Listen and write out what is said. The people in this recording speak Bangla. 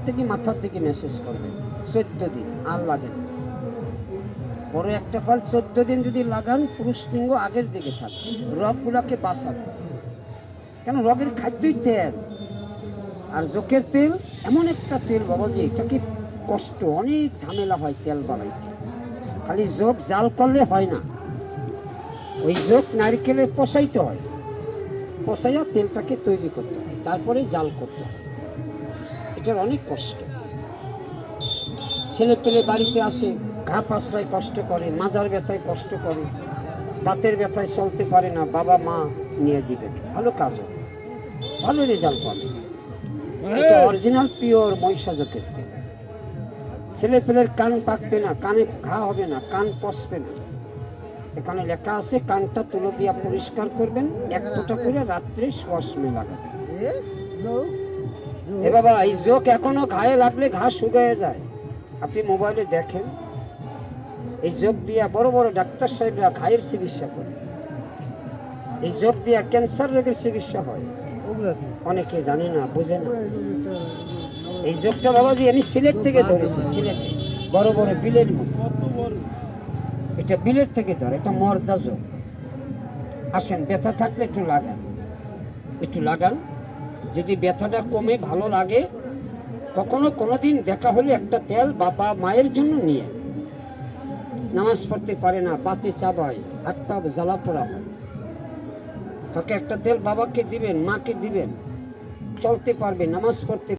থেকে মাথার দিকে মেসেজ করবেন 14 দিন আর লাগে না। বড় একটা ফল 14 দিন যদি লাগান পুরুষ লিঙ্গ আগের দিকে থাকে, রগগুলোকে বাঁচাবে। কেন রগের খাদ্যই তেল, আর জোকের তেল এমন একটা তেল বাবাজি, এটা কি কষ্ট, অনেক ঝামেলা হয় তেল বানাইতে। খালি যোগ জাল করলে হয় না, ওই যোগ নারকেলে পচাইতে হয়, পচাইয়া তেলটাকে তৈরি করতে হয়, তারপরে জাল করতে হয়। এটার অনেক কষ্ট। ছেলে পেলে বাড়িতে আসে, ঘা পাশরায় কষ্ট করে, মাজার ব্যথায় কষ্ট করে, বাতের ব্যথায় চলতে পারে না, বাবা মা নিয়ে দিবেন, ভালো কাজ হবে, ভালো রেজাল্ট পাবে। এটা অরিজিনাল পিওর মহিষাজকের তেল। ছেলে পেলের কান পাকবে না, কানে ঘা হবে না, কান পচবে না। এখানে লেখা আছে কানটা তুলো দিয়া পরিষ্কার করবেন, 1 ফোঁটা করে রাত্রে শোয়ার সময় লাগাবেন। এ বাবা, এই যোগ এখনো ঘায়ে লাগলে ঘা শুকিয়ে যায়। আপনি মোবাইলে দেখেন, এই যোগ দিয়া বড় বড় ডাক্তার সাহেবরা ঘায়ের চিকিৎসা করে। এই যোগ দিয়া ক্যান্সার রোগের চিকিৎসা হয়, অনেকে জানে না, বোঝে না। এই যোগটা বাবাজি আমি সিলেট থেকে ধরেছি, সিলেটে বড় বড় বিলের মতো, এটা বিলের থেকে ধরে, এটা মর্দা যোগ। আসেন, ব্যথা থাকলে একটু লাগান, একটু লাগান, যদি ব্যথাটা কমে ভালো লাগে, কখনো কোনোদিন দেখা হলে একটা তেল বাবা মায়ের জন্য নিয়ে। নামাজ পড়তে পারে না, বাতে চাবায়, হাত পা জ্বালা পোড়া হয়, তাকে একটা তেল বাবাকে দিবেন, মাকে দিবেন, চলতে পারবে, নামাজ পড়তে